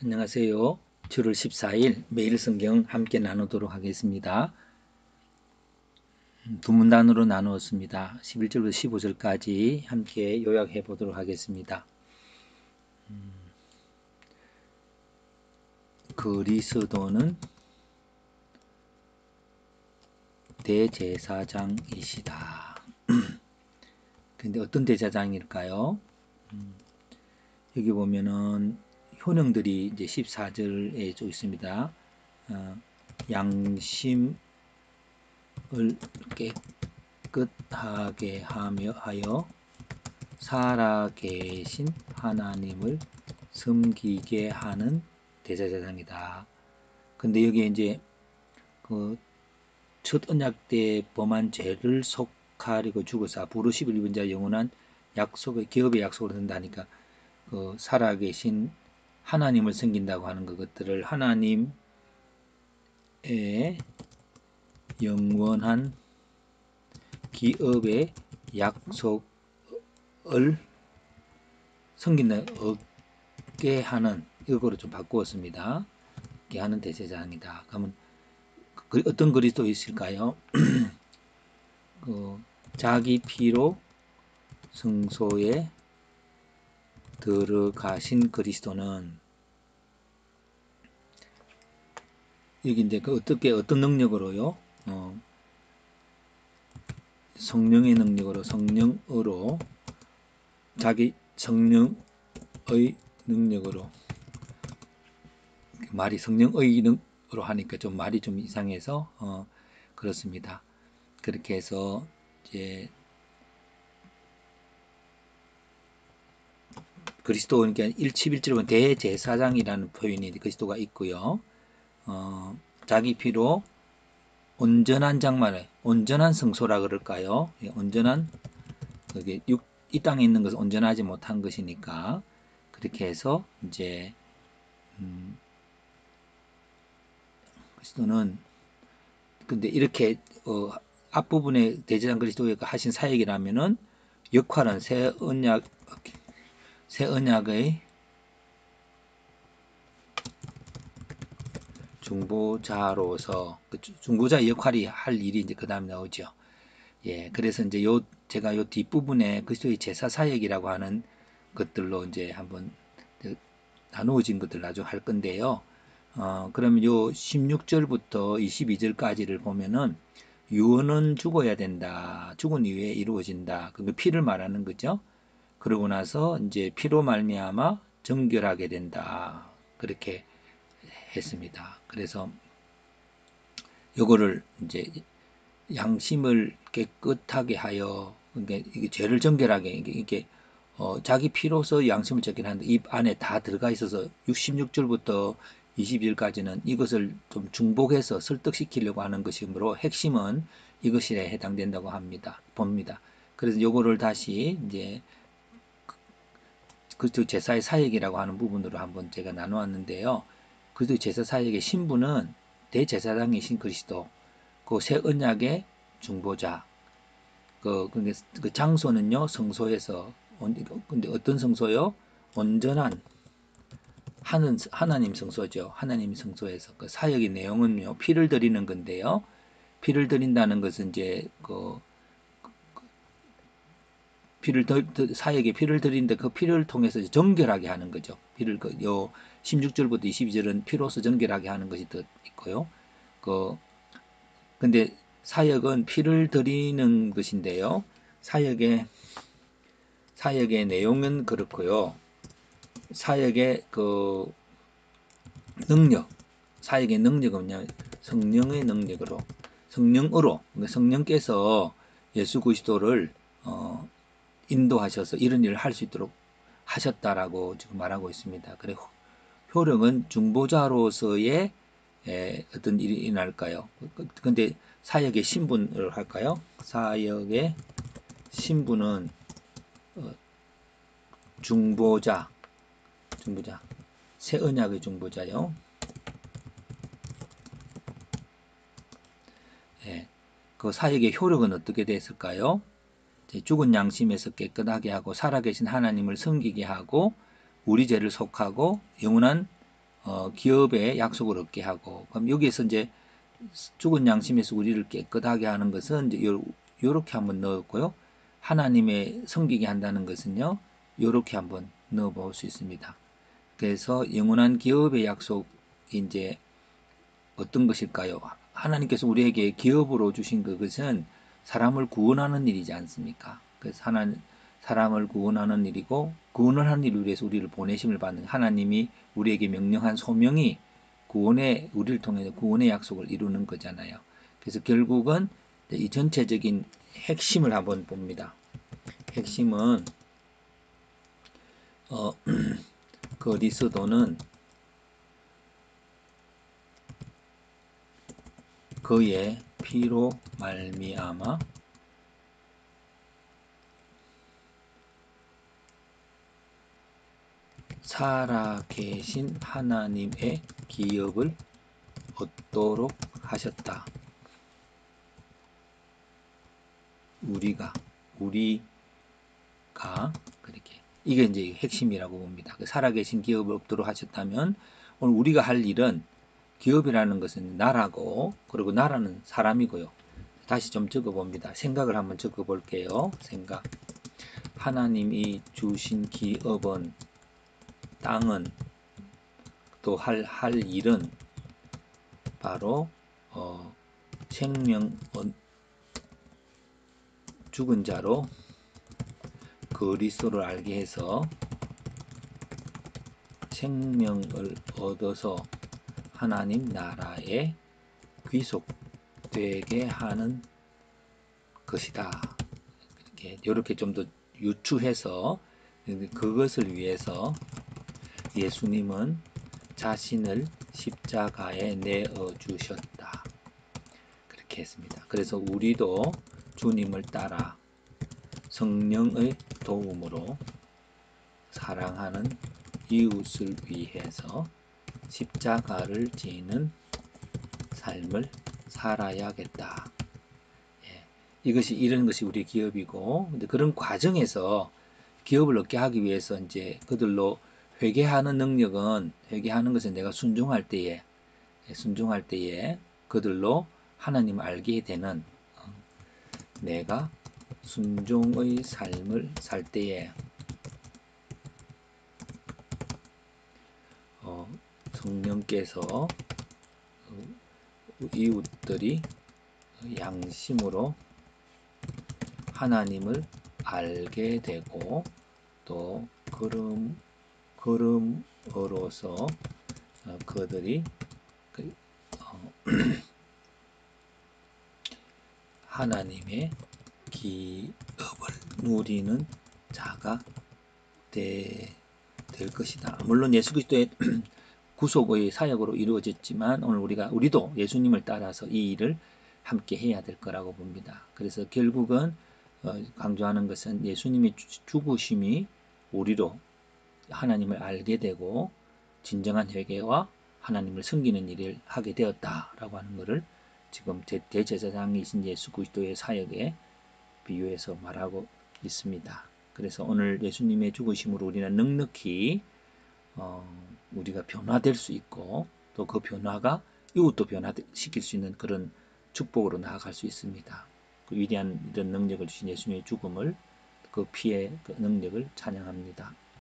안녕하세요. 7월 14일 매일 성경 함께 나누도록 하겠습니다. 두 문단으로 나누었습니다. 11절부터 15절까지 함께 요약해 보도록 하겠습니다. 그리스도는 대제사장이시다. 근데 어떤 대제사장일까요? 여기 보면은 효능들이 이제 14절에 좀 있습니다. 양심을 깨끗하게 하여 살아계신 하나님을 섬기게 하는 대제사장이다. 근데 여기에 이제 그 첫 언약 때 범한 죄를 속하려고 죽어서 부르 11분 자 영원한 약속의 기업의 약속을 한다니까 그 살아계신 하나님을 섬긴다고 하는 것들을 하나님의 영원한 기업의 약속을 섬긴다 얻게 하는 이거로 좀 바꾸었습니다. 얻게 하는 대제사장이다. 그러면 어떤 그리스도 있을까요? 자기 피로 성소에 들어가신 그리스도는 여기 이제 어떤 능력으로요? 성령의 능력으로 성령으로 자기 성령의 능력으로 말이 성령의 능으로 하니까 좀 말이 좀 이상해서 그렇습니다. 그렇게 해서 이제 그리스도 그러니까 11절은 대제사장이라는 표현이 그리스도가 있고요. 자기 피로 온전한 장막을 온전한 성소라 그럴까요? 온전한 그게 이 땅에 있는 것은 온전하지 못한 것이니까 그렇게 해서 이제 그리스도는 근데 이렇게 앞부분에 대제사장 그리스도가 하신 사역이라면은 역할은 새 언약의 중보자로서 그 중보자 역할이 할 일이 이제 그 다음에 나오죠. 예, 그래서 이제 제가 요 뒷부분에 그리스도의 제사 사역이라고 하는 것들로 이제 한번 나누어진 것들 나중에 할 건데요. 그러면 요 16절부터 22절까지를 보면은 유언은 죽어야 된다. 죽은 이후에 이루어진다. 그 피를 말하는 거죠. 그러고 나서 이제 피로 말미암아 정결하게 된다. 그렇게 했습니다. 그래서 요거를 이제 양심을 깨끗하게 하여 그러니까 이게 죄를 정결하게 이게 자기 피로서 양심을 정결하는데 이 안에 다 들어가 있어서 66절부터 20절까지는 이것을 좀 중복해서 설득시키려고 하는 것이므로 핵심은 이것에 해당된다고 봅니다. 그래서 요거를 다시 이제 그리스도 제사의 사역이라고 하는 부분으로 한번 제가 나누었는데요. 그리스도 제사 사역의 신분은 대제사장이신 그리스도, 그 새 언약의 중보자, 그 장소는요 성소에서 근데 어떤 성소요? 온전한 하나님 성소죠. 하나님 성소에서 그 사역의 내용은요 피를 드리는 건데요. 피를 드린다는 것은 이제 사역에 피를 드리는데 그 피를 통해서 정결하게 하는 거죠. 요 16절부터 22절은 피로서 정결하게 하는 것이 더 있고요. 근데 사역은 피를 드리는 것인데요. 사역의 내용은 그렇고요. 사역의 사역의 능력은 그냥 성령으로 그러니까 성령께서 예수 그리스도를 인도하셔서 이런 일을 할 수 있도록 하셨다라고 지금 말하고 있습니다. 그래 효력은 중보자로서의 어떤 일이 일어날까요? 근데 사역의 신분을 할까요? 사역의 신분은 중보자, 새 언약의 중보자요. 예, 그 사역의 효력은 어떻게 됐을까요? 죽은 양심에서 깨끗하게 하고 살아계신 하나님을 섬기게 하고 우리 죄를 속하고 영원한 기업의 약속을 얻게 하고, 그럼 여기에서 이제 죽은 양심에서 우리를 깨끗하게 하는 것은 이제 요렇게 한번 넣었고요. 하나님의 섬기게 한다는 것은요, 요렇게 한번 넣어 볼 수 있습니다. 그래서 영원한 기업의 약속이 이제 어떤 것일까요? 하나님께서 우리에게 기업으로 주신 그것은 사람을 구원하는 일이지 않습니까? 그래서 사람을 구원하는 일이고, 구원을 하는 일을 위해서 우리를 보내심을 받는 하나님이 우리에게 명령한 소명이 우리를 통해서 구원의 약속을 이루는 거잖아요. 그래서 결국은 이 전체적인 핵심을 한번 봅니다. 핵심은 그리스도는 그의 피로 말미암아 살아계신 하나님의 기업을 얻도록 하셨다. 우리가 그렇게 이게 이제 핵심이라고 봅니다. 살아계신 기업을 얻도록 하셨다면 오늘 우리가 할 일은 기업이라는 것은 나라고 그리고 나라는 사람이고요. 다시 좀 적어봅니다. 생각을 한번 적어볼게요. 생각. 하나님이 주신 기업은 땅은 또 할 일은 바로 생명 죽은 자로 그리스도를 알게 해서 생명을 얻어서 하나님 나라에 귀속되게 하는 것이다. 이렇게 좀 더 유추해서 그것을 위해서 예수님은 자신을 십자가에 내어 주셨다. 그렇게 했습니다. 그래서 우리도 주님을 따라 성령의 도움으로 사랑하는 이웃을 위해서 십자가를 지는 삶을 살아야겠다. 이런 것이 우리 기업이고, 근데 그런 과정에서 기업을 얻게 하기 위해서 이제 그들로 회개하는 것은 내가 순종할 때에 그들로 하나님을 알게 되는 내가 순종의 삶을 살 때에 성령께서 이웃들이 양심으로 하나님을 알게 되고 또 그럼으로써 그들이 하나님의 기업을 누리는 자가 될 것이다. 물론 예수 그리스도의 구속의 사역으로 이루어졌지만 오늘 우리도 예수님을 따라서 이 일을 함께 해야 될 거라고 봅니다. 그래서 결국은 강조하는 것은 예수님의 죽으심이 우리로 하나님을 알게 되고 진정한 회개와 하나님을 섬기는 일을 하게 되었다라고 하는 것을 지금 대제사장이신 예수 그리스도의 사역에 비유해서 말하고 있습니다. 그래서 오늘 예수님의 죽으심으로 우리는 넉넉히 우리가 변화될 수 있고 또 그 변화가 이웃도 변화시킬 수 있는 그런 축복으로 나아갈 수 있습니다. 그 위대한 이런 능력을 주신 예수님의 죽음을 그 피의 그 능력을 찬양합니다.